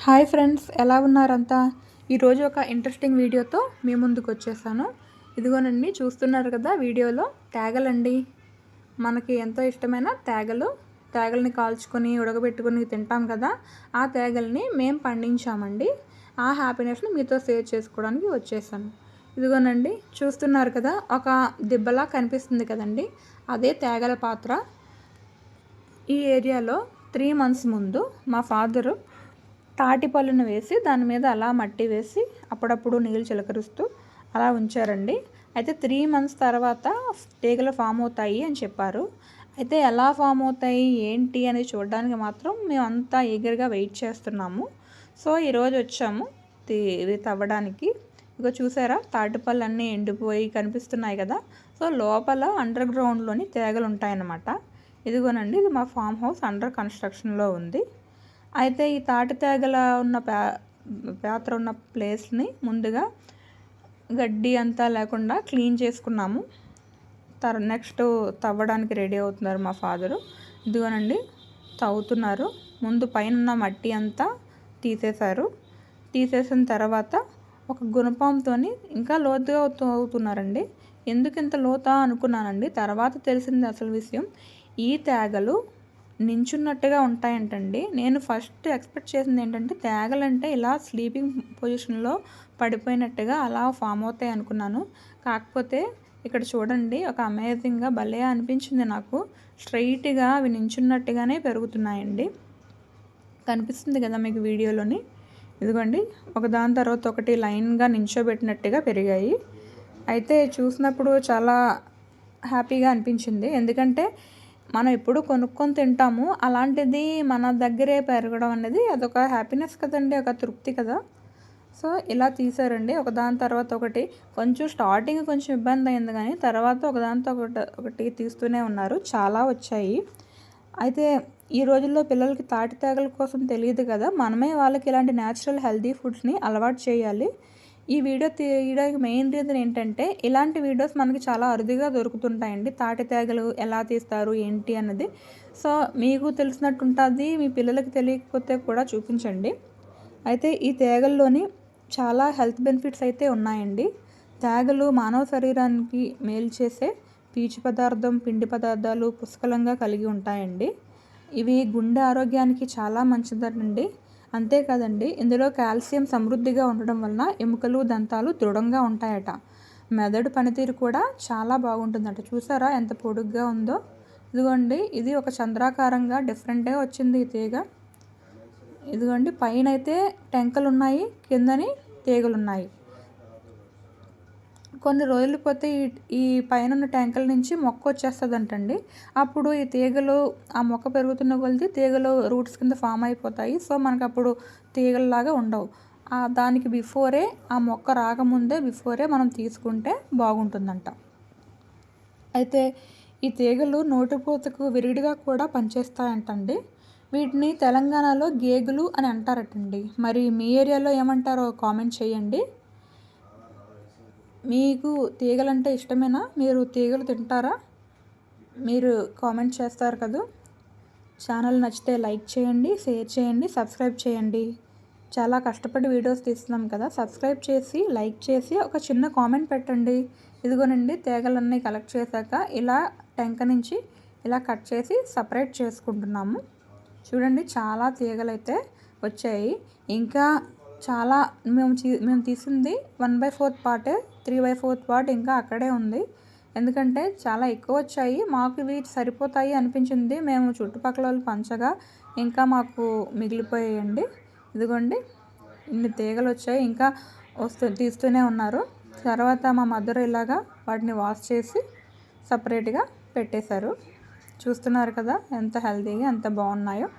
Hi friends, ఎలా ఉన్నారంతా? ఈరోజు ఒక ఇంట్రెస్టింగ్ వీడియోతో మీ ముందుకు వచ్చేసాను. ఇదిగోనండి, చూస్తున్నారు కదా వీడియోలో తేగలండి. మనకి ఎంతో ఇష్టమైన తేగల్ని కాల్చుకొని ఉడకబెట్టుకొని తింటాం కదా. ఆ తేగల్ని మేము పండించామండి. ఆ హ్యాపీనెస్ని మీతో షేర్ చేసుకోవడానికి వచ్చేసాను. ఇదిగోనండి, చూస్తున్నారు కదా, ఒక దిబ్బలా కనిపిస్తుంది కదండి, అదే తేగల పాత్ర. ఈ ఏరియాలో 3 months ముందు మా ఫాదరు తాటి పళ్ళును వేసి దాని మీద అలా మట్టి వేసి అప్పుడప్పుడు నీళ్ళు చిలకరిస్తూ అలా ఉంచారండి. అయితే 3 months తర్వాత తీగలు ఫామ్ అవుతాయి అని చెప్పారు. అయితే ఎలా ఫామ్ అవుతాయి ఏంటి అని చూడడానికి మాత్రం మేమంతా ఈగర్గా వెయిట్ చేస్తున్నాము. సో ఈరోజు వచ్చాము ఇవి తవ్వడానికి. ఇక చూసారా, తాటిపళ్ళు అన్నీ ఎండిపోయి కనిపిస్తున్నాయి కదా. సో లోపల అండర్ గ్రౌండ్లోని తీగలు ఉంటాయన్నమాట. ఇదిగోనండి, ఇది మా ఫామ్ హౌస్ అండర్ కన్స్ట్రక్షన్లో ఉంది. అయితే ఈ తాటి తేగల ఉన్న పాత్ర ఉన్న ప్లేస్ని ముందుగా గడ్డి అంతా లేకుండా క్లీన్ చేసుకున్నాము. నెక్స్ట్ తవ్వడానికి రెడీ అవుతున్నారు మా ఫాదరు. ఇదిగోనండి, తవ్వుతున్నారు. ముందు పైన ఉన్న మట్టి అంతా తీసేసిన తర్వాత ఒక గుణపంతో ఇంకా లోతుగా తవ్వుతున్నారండి. ఎందుకు ఇంత లోతా అనుకున్నానండి. తర్వాత తెలిసింది అసలు విషయం. ఈ తేగలు నించున్నట్టుగా ఉంటాయంటండి. నేను ఫస్ట్ ఎక్స్పెక్ట్ చేసింది ఏంటంటే తేగలంటే ఇలా స్లీపింగ్ పొజిషన్లో పడిపోయినట్టుగా అలా ఫామ్ అవుతాయి అనుకున్నాను. కాకపోతే ఇక్కడ చూడండి, ఒక అమేజింగ్గా భలే అనిపించింది నాకు. స్ట్రైట్గా అవి నించున్నట్టుగానే పెరుగుతున్నాయండి. కనిపిస్తుంది కదా మీకు వీడియోలోని. ఇదిగోండి, ఒకదాని తర్వాత ఒకటి లైన్గా నించోబెట్టినట్టుగా పెరిగాయి. అయితే చూసినప్పుడు చాలా హ్యాపీగా అనిపించింది. ఎందుకంటే మనం ఎప్పుడు కొనుక్కొని తింటాము, అలాంటిది మన దగ్గరే పెరగడం అనేది అదొక హ్యాపీనెస్ కదండి, ఒక తృప్తి కదా. సో ఇలా తీసారండి ఒకదాని తర్వాత ఒకటి. స్టార్టింగ్ కొంచెం ఇబ్బంది అయింది, కానీ తర్వాత ఒకదానితో ఒకటి తీస్తూనే ఉన్నారు. చాలా వచ్చాయి. అయితే ఈ రోజుల్లో పిల్లలకి తాటి తేగల కోసం తెలియదు కదా. మనమే వాళ్ళకి ఇలాంటి న్యాచురల్ హెల్తీ ఫుడ్స్ని అలవాటు చేయాలి. ఈ వీడియో తీయడానికి మెయిన్ రీజన్ ఏంటంటే ఇలాంటి వీడియోస్ మనకి చాలా అరుదుగా దొరుకుతుంటాయండి. తాటి తేగలు ఎలా తీస్తారు ఏంటి అన్నది. సో మీకు తెలిసినట్టు ఉంటుంది, మీ పిల్లలకి తెలియకపోతే కూడా చూపించండి. అయితే ఈ తేగల్లోని చాలా హెల్త్ బెనిఫిట్స్ అయితే ఉన్నాయండి. తేగలు మానవ శరీరానికి మేలు చేసే పీచు పదార్థం, పిండి పదార్థాలు పుష్కలంగా కలిగి ఉంటాయండి. ఇవి గుండె ఆరోగ్యానికి చాలా మంచిదండి. అంతేకాదండి, ఇందులో కాల్షియం సమృద్ధిగా ఉండడం వలన ఎముకలు, దంతాలు దృఢంగా ఉంటాయట. మెదడు పనితీరు కూడా చాలా బాగుంటుందట. చూసారా ఎంత పొడుగ్గా ఉందో. ఇదిగోండి, ఇది ఒక చంద్రాకారంగా డిఫరెంట్గా వచ్చింది ఈ తీగ. ఇదిగోండి, పైన అయితే టెంకలు ఉన్నాయి, కిందని తీగలున్నాయి. కొన్ని రోజులు పోతే ఈ పైన ఉన్న ట్యాంకుల నుంచి మొక్క వచ్చేస్తుందంటండి. అప్పుడు ఈ తీగలు, ఆ మొక్క పెరుగుతున్న కొలది తీగలు రూట్స్ కింద ఫామ్ అయిపోతాయి. సో మనకు అప్పుడు తీగలలాగా ఉండవు. దానికి బిఫోరే, ఆ మొక్క రాకముందే బిఫోరే మనం తీసుకుంటే బాగుంటుందంట. అయితే ఈ తీగలు నోటిపూతకు విరిడిగా కూడా పనిచేస్తాయంటండి. వీటిని తెలంగాణలో గేగులు అని అంటారటండి. మరి మీ ఏరియాలో ఏమంటారో కామెంట్ చేయండి. మీకు తీగలంటే ఇష్టమేనా? మీరు తీగలు తింటారా? మీరు కామెంట్ చేస్తారు కదా. ఛానల్ నచ్చితే లైక్ చేయండి, షేర్ చేయండి, సబ్స్క్రైబ్ చేయండి. చాలా కష్టపడి వీడియోస్ తీస్తున్నాం కదా. సబ్స్క్రైబ్ చేసి, లైక్ చేసి ఒక చిన్న కామెంట్ పెట్టండి. ఇదిగోనండి, తీగలన్నీ కలెక్ట్ చేశాక ఇలా టెంక నుంచి ఇలా కట్ చేసి సపరేట్ చేసుకుంటున్నాము. చూడండి, చాలా తీగలైతే వచ్చాయి. ఇంకా చాలా మేము తీసింది 1/4 పార్టే, 3/4 పార్ట్ ఇంకా అక్కడే ఉంది. ఎందుకంటే చాలా ఎక్కువ వచ్చాయి. మాకు ఇవి సరిపోతాయి అనిపించింది. మేము చుట్టుపక్కల వాళ్ళు పంచగా ఇంకా మాకు మిగిలిపోయాయండి. ఇదిగోండి, ఇన్ని తీగలు వచ్చాయి. ఇంకా తీస్తూనే ఉన్నారు. తర్వాత మా మదర్ ఇలాగా వాటిని వాష్ చేసి సపరేట్గా పెట్టేశారు. చూస్తున్నారు కదా ఎంత హెల్తీగా ఎంత బాగున్నాయో.